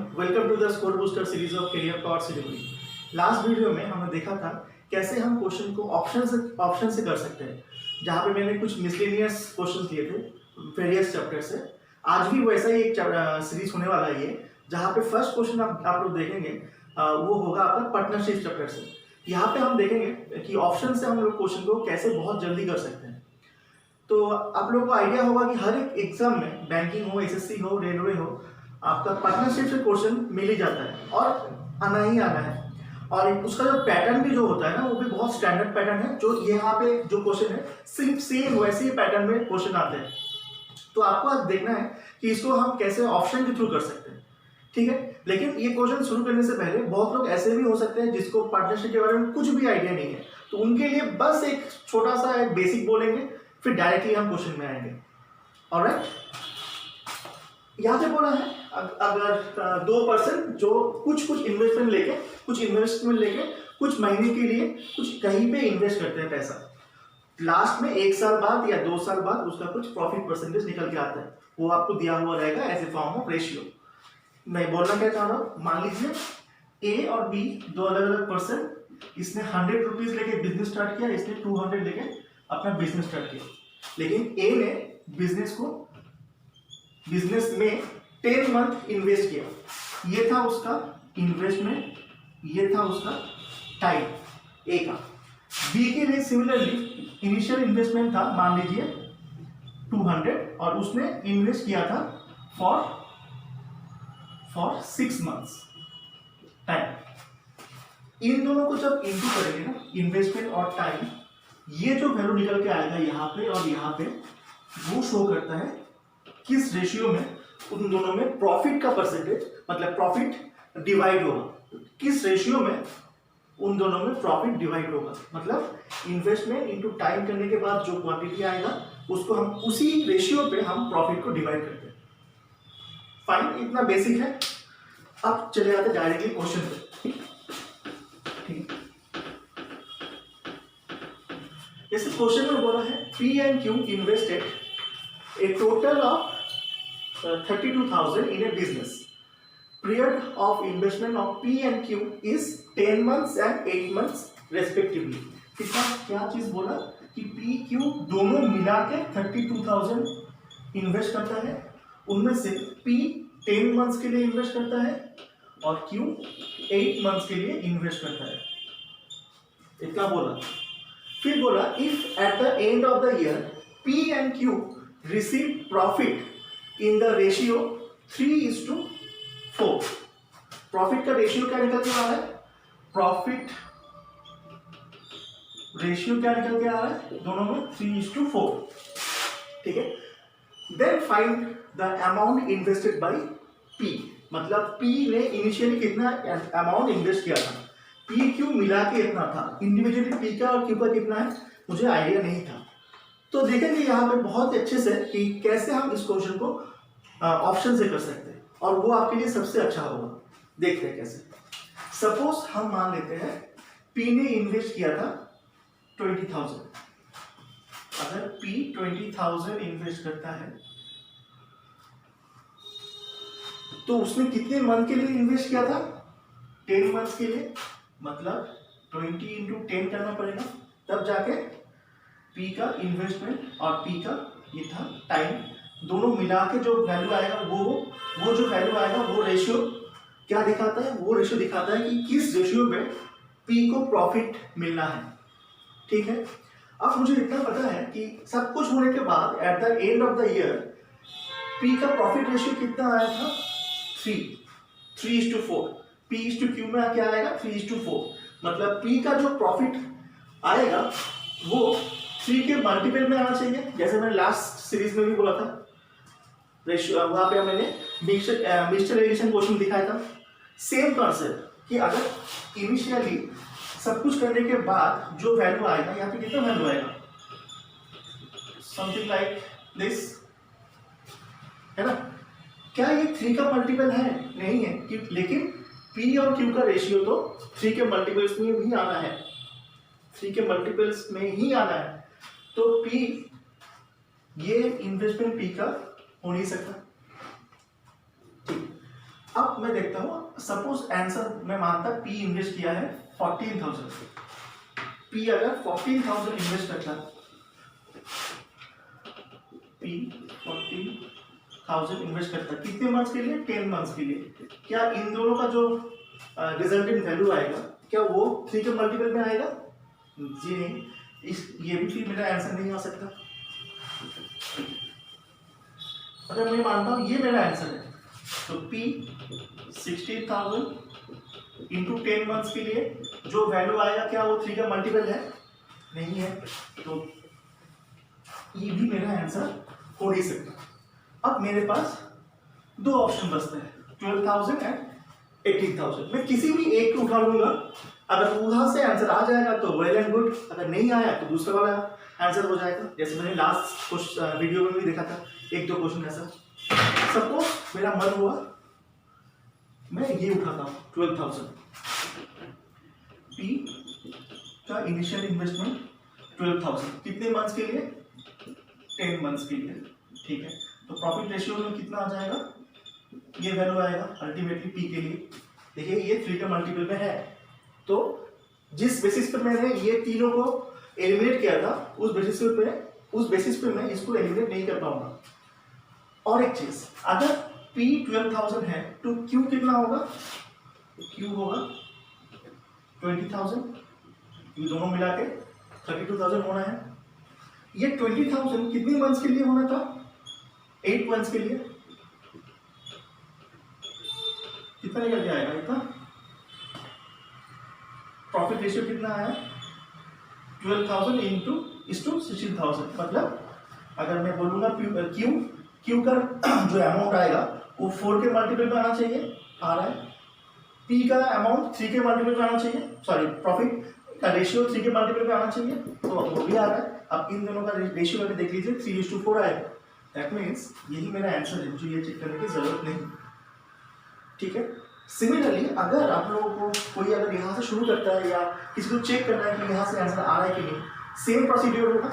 Welcome to the score booster series of Career Power Siliguri. Last video में हमने देखा था कैसे हम क्वेश्चन को ऑप्शन से कर सकते हैं, जहाँ पे मैंने कुछ मिसलेनियस क्वेश्चंस लिए थे वेरियस चैप्टर से। आज भी वैसा ही एक सीरीज होने वाला है ये, जहाँ पे फर्स्ट क्वेश्चन आप लोग देखेंगे वो होगा आपका पार्टनरशिप चैप्टर से। यहाँ पे हम देखेंगे कि ऑप्शन से हम लोग क्वेश्चन को कैसे बहुत जल्दी कर सकते हैं। तो आप लोगों को आइडिया होगा कि हर एक एग्जाम में, बैंकिंग हो, एसएससी हो, रेलवे हो, आपका पार्टनरशिप से क्वेश्चन मिल ही जाता है और आना ही आना है। और उसका जो पैटर्न भी जो होता है ना, वो भी बहुत स्टैंडर्ड पैटर्न है। जो यहाँ पे जो क्वेश्चन है सिर्फ सेम वैसे ही पैटर्न में क्वेश्चन आते हैं। तो आपको आज देखना है कि इसको हम कैसे ऑप्शन के थ्रू कर सकते हैं, ठीक है। लेकिन ये क्वेश्चन शुरू करने से पहले बहुत लोग ऐसे भी हो सकते हैं जिसको पार्टनरशिप के बारे में कुछ भी आइडिया नहीं है, तो उनके लिए बस एक छोटा सा एक बेसिक बोलेंगे, फिर डायरेक्टली हम क्वेश्चन में आएंगे। ऑलराइट, यहाँ पे बोला है अगर दो पर्सन जो कुछ इन्वेस्टमेंट लेके कुछ महीने के लिए कुछ कहीं पे इन्वेस्ट करते हैं पैसा, लास्ट में 1 साल बाद या 2 साल बाद उसका कुछ प्रॉफिट परसेंटेज निकल के आता है, वो आपको दिया हुआ रहेगा as a form of ratio. मैं बोलना क्या चाह रहा हूँ, मान लीजिए ए और बी दो अलग अलग पर्सन, इसने 100 रुपीज लेके बिजनेस स्टार्ट किया, इसने 200 लेके अपना बिजनेस स्टार्ट किया। लेकिन ए ने बिजनेस में 10 मंथ इन्वेस्ट किया, ये था उसका इन्वेस्टमेंट, ये था उसका टाइम ए का। बी के लिए सिमिलरली इनिशियल इन्वेस्टमेंट था, मान लीजिए 200, और उसने इन्वेस्ट किया था फॉर 6 मंथ्स टाइम। इन दोनों को जब इंटू करेंगे ना, इन्वेस्टमेंट और टाइम, ये जो वैल्यू निकल के आएगा यहाँ पे और यहाँ पे, वो शो करता है किस रेशियो में उन दोनों में प्रॉफिट का परसेंटेज, मतलब प्रॉफिट डिवाइड होगा, किस रेशियो में उन दोनों में प्रॉफिट डिवाइड होगा। मतलब इन्वेस्टमेंट इनटू टाइम करने के बाद जो क्वांटिटी आएगा उसको हम उसी रेशियो पे हम प्रॉफिट को डिवाइड करते हैं। फाइन, इतना बेसिक है। अब चले जाते डायरेक्टली क्वेश्चन पे। ठीक, जैसे क्वेश्चन में बोला है P and Q invested a total of 32,000 in a business. Period of investment of P and Q is 10 months and 8 months respectively. कितना क्या चीज बोला कि P Q दोनों मिला के 32,000 इन्वेस्ट करता है, उनमें से P 10 मंथ्स के लिए इन्वेस्ट करता है और Q 8 मंथ्स के लिए इन्वेस्ट करता है, इतना बोला। फिर बोला if at the end of the year P and Q receive profit in the ratio 3:4, profit का रेशियो क्या निकल के आ रहा है, प्रॉफिट रेशियो क्या निकल के आ रहा है दोनों में 3:4, ठीक है। Then find the amount invested by P, मतलब P ने इनिशियली कितना अमाउंट इन्वेस्ट किया था, P Q मिला के इतना था, इंडिविजुअली P का और Q का कितना है मुझे आइडिया नहीं था। तो देखेंगे यहाँ पे बहुत अच्छे से कि कैसे हम इस क्वेश्चन को ऑप्शन से कर सकते हैं, और वो आपके लिए सबसे अच्छा होगा। देखते हैं कैसे। सपोज हम मान लेते हैं P ने इन्वेस्ट किया था 20,000। अगर P 20,000 इन्वेस्ट करता है तो उसने कितने मंथ के लिए इन्वेस्ट किया था, 10 मंथ्स के लिए, मतलब 20 into 10 करना पड़ेगा, तब जाके P का इन्वेस्टमेंट और P का ये था टाइम, दोनों मिला के जो वैल्यू आएगा वो जो वैल्यू आएगा वो रेशियो क्या दिखाता है, वो रेशियो दिखाता है कि किस रेशियो पे P को प्रॉफिट मिलना है, ठीक है। अब मुझे इतना पता है कि सब कुछ होने के बाद at the end of the year P का प्रॉफिट रेशियो कितना आया था, 3:4। P/Q में क्या आएगा, 3:4, मतलब P का जो प्रॉफिट आएगा वो 3 के मल्टीपल में आना चाहिए, जैसे मैंने लास्ट सीरीज में भी बोला था। रेशियो वहां पे मैंने मिक्सचराइजेशन क्वेश्चन दिखाया था। सेम कॉन्सेप्ट कि अगर इनिशियली सब कुछ करने के बाद जो वैल्यू आएगा, यहाँ पे कितना वैल्यू आएगा, समथिंग लाइक दिस, है ना। क्या ये 3 का मल्टीपल है, नहीं है, लेकिन P और Q का रेशियो तो 3 के मल्टीपल्स में भी आना है, 3 के मल्टीपल्स में ही आना है। तो P, ये इन्वेस्टमेंट P का हो नहीं सकता, ठीक। अब मैं देखता हूँ, सपोज आंसर मैं मानता P इन्वेस्ट किया है 14,000। P अगर 14,000 इन्वेस्ट करता, P 14,000 इन्वेस्ट करता कितने मंथ्स के लिए? 10 मंथ्स के लिए। क्या इन दोनों का जो रिजल्टेंट वैल्यू आएगा क्या वो 3 के मल्टीपल में आएगा? जी नहीं। ये भी फिर मेरा आंसर नहीं आ सकता। अगर मैं मानता हूँ ये मेरा आंसर है, तो P 16,000 इंटू 10 मंथ्स के लिए जो वैल्यू आएगा क्या वो 3 का मल्टीपल है? नहीं है, तो ये भी मेरा आंसर हो नहीं सकता। अब मेरे पास दो ऑप्शन बचते हैं, 12,000 एंड 18,000। मैं किसी भी एक को उठा लूंगा, अगर वहां से आंसर आ जाएगा तो वेल एंड गुड, अगर नहीं आया तो दूसरा वाला आंसर हो जाएगा। जैसे मैंने लास्ट वीडियो में भी देखा था, एक दो क्वेश्चन ऐसा। सपोज मेरा मन हुआ मैं ये उठाता हूँ 12,000। P का इनिशियल इन्वेस्टमेंट 12,000 कितने मंथ्स के लिए? 10 मंथ्स के लिए। ठीक है, तो प्रॉफिट रेशियो में कितना आ जाएगा? ये वैल्यू आएगा अल्टीमेटली P के लिए। देखिए ये 3 का मल्टीपल में है, तो जिस बेसिस पर मैंने ये तीनों को एलिमिनेट किया था उस बेसिस पे मैं इसको एलिमिनेट नहीं कर पाऊंगा। और एक चीज, अगर P 12,000 है तो Q कितना होगा? Q होगा 20,000, ये दोनों मिला के 32,000 होना है। ये 20,000 कितने मंथ्स के लिए होना था? 8 मंथ्स के लिए। कितना निकल के आएगा? इतना। प्रॉफिट रेशियो कितना आया? 12,000 इंटू 16,000। मतलब अगर मैं बोलूंगा Q का जो अमाउंट आएगा वो 4 के मल्टीपल में आना चाहिए, आ रहा है। P का अमाउंट 3 के मल्टीपल में आना चाहिए, सॉरी प्रॉफिट का रेशियो 3 के मल्टीपल में आना चाहिए, तो वो भी आ रहा है। अब इन दोनों का रेशियो करके देख लीजिए, 3:4 आएगा। दैट मीन्स यही मेरा आंसर है, मुझे ये चेक करने की जरूरत नहीं। ठीक है, सिमिलरली अगर आप लोगों को कोई अगर यहाँ से शुरू करता है या किसी को चेक करना है कि यहाँ से आंसर आ रहा है कि नहीं, सेम प्रोसीड्यूर होगा।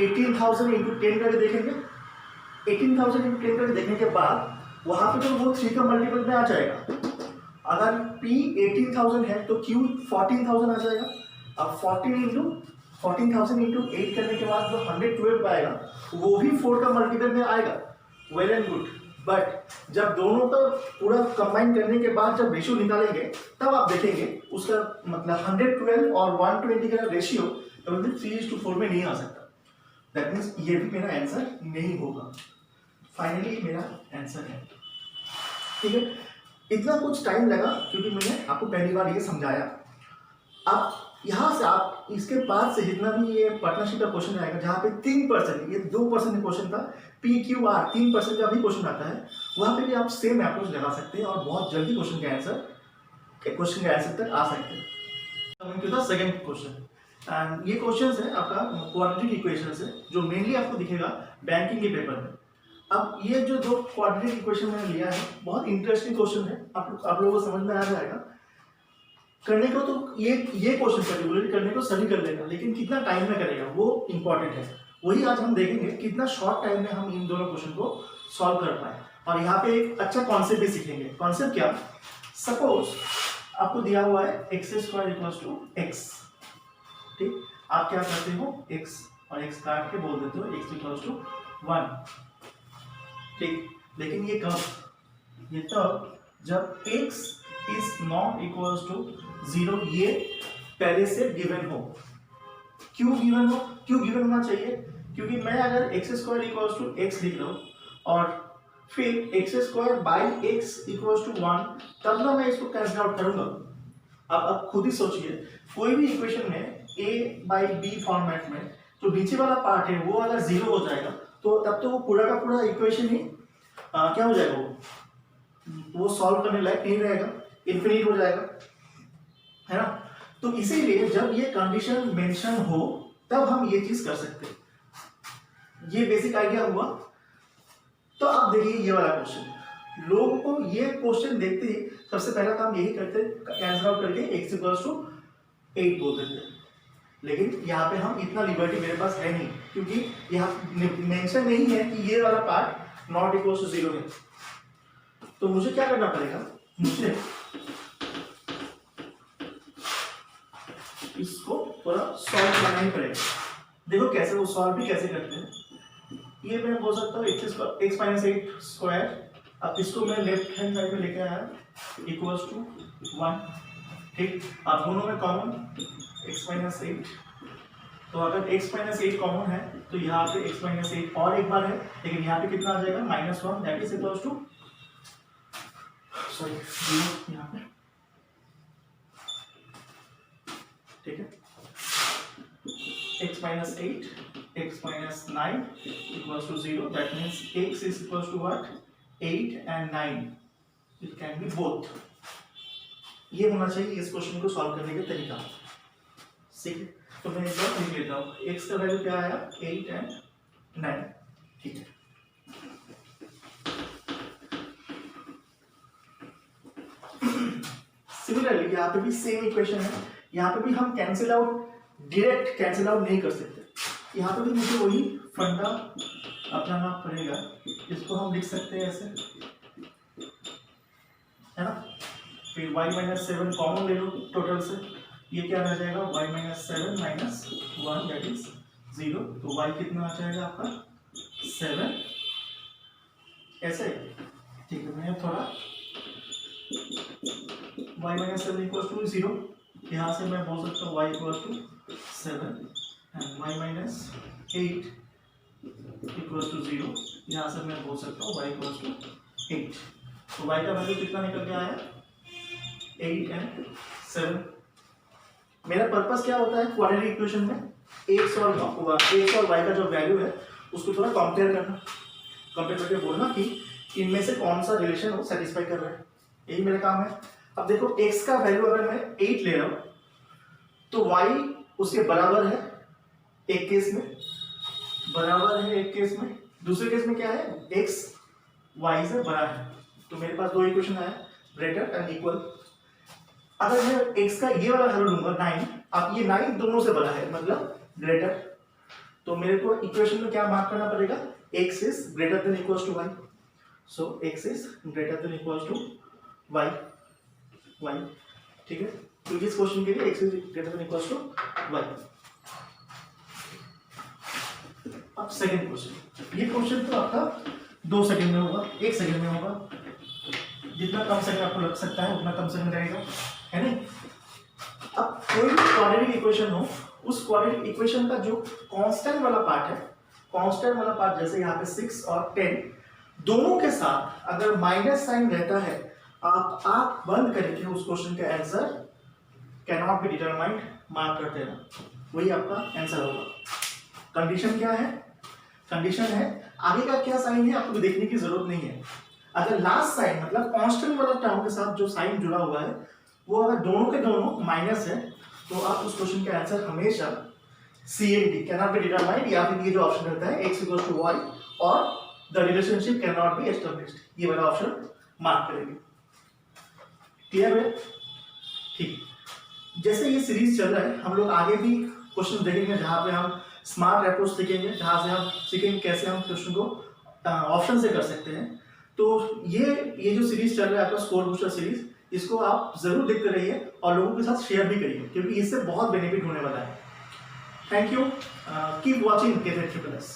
18,000 इंटू 10 करके देखेंगे। 18,000 इंटू 10 करके देखने के बाद वहाँ पे तो वो 3 का मल्टीपल में आ जाएगा। अगर P 18,000 है तो Q 14,000 आ जाएगा। अब 14,000 इंटू 8 करने के बाद जो 112 आएगा वो भी 4 का मल्टीपल में आएगा। वेल एंड गुड, बट जब दोनों का पूरा कंबाइन करने के बाद जब रेशियो निकालेंगे तब आप देखेंगे उसका मतलब 112 और 120 का रेशियो कभी 3:4 में नहीं आ सकता। दैट मीन्स ये भी मेरा आंसर नहीं होगा। फाइनली मेरा आंसर है। ठीक है, इतना कुछ टाइम लगा क्योंकि मैंने आपको पहली बार ये समझाया। अब यहाँ से आप इसके बाद से जितना भी ये पार्टनरशिप का क्वेश्चन आएगा जहाँ पे 3%, ये 2% का क्वेश्चन था, PQR 3% का भी क्वेश्चन आता है, वहाँ पे भी आप सेम अप्रोच लगा सकते हैं और बहुत जल्दी क्वेश्चन के आंसर तक आ सकते हैं। Coming to the second question, and ये क्वेश्चन है आपका क्वाड्रेटिक इक्वेशन है जो मेनली आपको दिखेगा बैंकिंग के पेपर में। अब ये जो दो क्वाड्रेटिक इक्वेशन मैंने लिया है बहुत इंटरेस्टिंग क्वेश्चन है, आप लोगों को समझ में आ जाएगा। करने को तो ये क्वेश्चन पर्टिकुलरली करने को सभी कर लेगा, लेकिन कितना टाइम में करेगा वो इंपॉर्टेंट है। वही आज हम देखेंगे कितना शॉर्ट टाइम में हम इन दोनों क्वेश्चन को सॉल्व कर पाए। और यहाँ पे एक अच्छा कॉन्सेप्ट भी सीखेंगे। कॉन्सेप्ट क्या? सपोज आपको दिया हुआ है x² = x। ठीक, आप क्या करते हो x और x काट के बोल देते हो x = 1। ठीक, लेकिन ये कब? ये तब जब x is not equals to 0, ये पहले से गिवन हो। क्यों गिवन हो? क्यों गिवन होना चाहिए? क्योंकि मैं अगर x² = x लिख रहा हूँ और फिर x² / x = 1, तब ना मैं इसको कैंसिल आउट करूंगा। अब खुद ही सोचिए, कोई भी इक्वेशन में a/b फॉर्मेट में जो नीचे वाला पार्ट है वो अगर 0 हो जाएगा तो तब तो वो पूरा का पूरा इक्वेशन ही क्या हो जाएगा, वो सॉल्व करने लायक नहीं रहेगा, इन्फिनिट हो जाएगा, है ना। तो इसीलिए जब ये कंडीशन मेंशन हो तब हम ये चीज कर सकते हैं। ये बेसिक आइडिया हुआ। तो अब देखिए ये वाला क्वेश्चन, लोगों को ये क्वेश्चन देखते ही सबसे पहला काम यही करते, कैंसिल आउट करके x = 8 बोल देते हैं। लेकिन यहाँ पे हम इतना लिबर्टी मेरे पास है नहीं, क्योंकि यहाँ मेंशन नहीं है कि ये वाला पार्ट नॉट इक्वल टू 0 है। तो मुझे क्या करना पड़ेगा, मुझे इसको पूरा सॉल्व करना ही पड़ेगा। देखो कैसे वो सॉल्व भी कैसे करते हैं। ये मैं बोल सकता हूँ x माइनस 8 स्क्वायर, अब इसको मैं लेफ्ट हैंड साइड में लेके आया इक्वल्स टू 1, ठीक। अब दोनों में कॉमन x माइनस 8, तो अगर x माइनस 8 कॉमन है तो यहाँ पे x माइनस 8 और एक बार है, लेकिन यहाँ पे कितना आ जाएगा -1, that is equals to sorry 0 यहाँ पे, ठीक है। x minus 8 x minus 9 equals to 0, that means x is equals to what 8 and 9, it can be both. ये होना चाहिए इस क्वेश्चन को सॉल्व करने का तरीका, ठीक है। तो मैं एक बार लिख लेता हूँ, x का वैल्यू क्या आया 8 एंड 9, ठीक है। सिमिलरली यहाँ पे भी सेम इक्वेशन है, यहाँ पे भी हम डायरेक्ट कैंसिल आउट नहीं कर सकते। यहाँ पे भी मुझे वही फंडा अपनाना पड़ेगा, इसको हम लिख सकते हैं ऐसे, है ना। फिर y माइनस 7 कॉमन ले लो टोटल से, ये क्या रह जाएगा y minus 7 minus 1 that is 0, तो y कितना आ जाएगा आपका 7 ऐसे, ठीक है। मैं थोड़ा y माइनस 7 इक्वल्स टू 0, यहाँ से मैं बोल सकता हूँ y equals to 7 and y minus 8 equals to 0, यहाँ से मैं बोल सकता हूँ y इक्वल्स टू 8। तो y का वैल्यू कितना निकल के आया 8 एंड 7। मेरा पर्पस क्या होता है क्वाड्रेटिक इक्वेशन में, x और y का जो वैल्यू है उसको थोड़ा कंपेयर करना, कंपेयर करके बोलना कि इनमें से कौन सा रिलेशन वो सेटिस्फाई कर रहा है, यही मेरा काम है। अब देखो x का वैल्यू अगर मैं 8 ले रहा हूं तो y उसके बराबर है एक केस में, बराबर है एक केस में, दूसरे केस में क्या है x y से बड़ा है। तो मेरे पास दो इक्वेशन आया ग्रेटर एंड इक्वल। अगर मैं x का ये वाला वैल्यू लूंगा 9, अब ये 9 दोनों से बड़ा है मतलब ग्रेटर, तो मेरे को इक्वेशन में क्या मार्क करना पड़ेगा x is greater than equals to y, so x is greater than equals to y, ठीक है। तो इस क्वेश्चन के लिए x is greater than equals to y। अब सेकंड क्वेश्चन, ये क्वेश्चन तो आपका 2 सेकंड में होगा, 1 सेकंड में होगा, जितना कम सेकंड आपको लग सकता है उतना कम सेकंड रहेगा, है नहीं। अब कोई भी क्वाड्रेटिक इक्वेशन हो, उस क्वाड्रेटिक इक्वेशन का जो कांस्टेंट वाला पार्ट है, कांस्टेंट वाला पार्ट जैसे यहाँ पे 6 और 10 दोनों के साथ अगर माइनस साइन रहता है, आप बंद करके उस क्वेश्चन का answer can not be determined mark कर देना, वही आपका आंसर होगा। कंडीशन क्या है, कंडीशन है आगे का क्या साइन है आपको देखने की जरूरत नहीं है। अगर लास्ट साइन मतलब कांस्टेंट वाला टर्म के साथ जो साइन जुड़ा हुआ है वो अगर दोनों के दोनों माइनस है तो आप उस क्वेश्चन का आंसर हमेशा C and D can not be determined, या फिर ये जो ऑप्शन रहता है x इक्वल्स टू y और the relationship can not be established, ये वाला ऑप्शन मार्क करेंगे। क्लियर है, ठीक। जैसे ये सीरीज चल रहा है हम लोग आगे भी क्वेश्चन देखेंगे जहां पे हम स्मार्ट अप्रोच सीखेंगे, जहां से हम सीखेंगे कैसे हम क्वेश्चन को ऑप्शन से कर सकते हैं। तो ये जो सीरीज चल रहा है आपका स्कोर बूस्टर सीरीज, इसको आप जरूर देखते रहिए और लोगों के साथ शेयर भी करिए क्योंकि इससे बहुत बेनिफिट होने वाला है। Thank you, keep watching KTET SSS।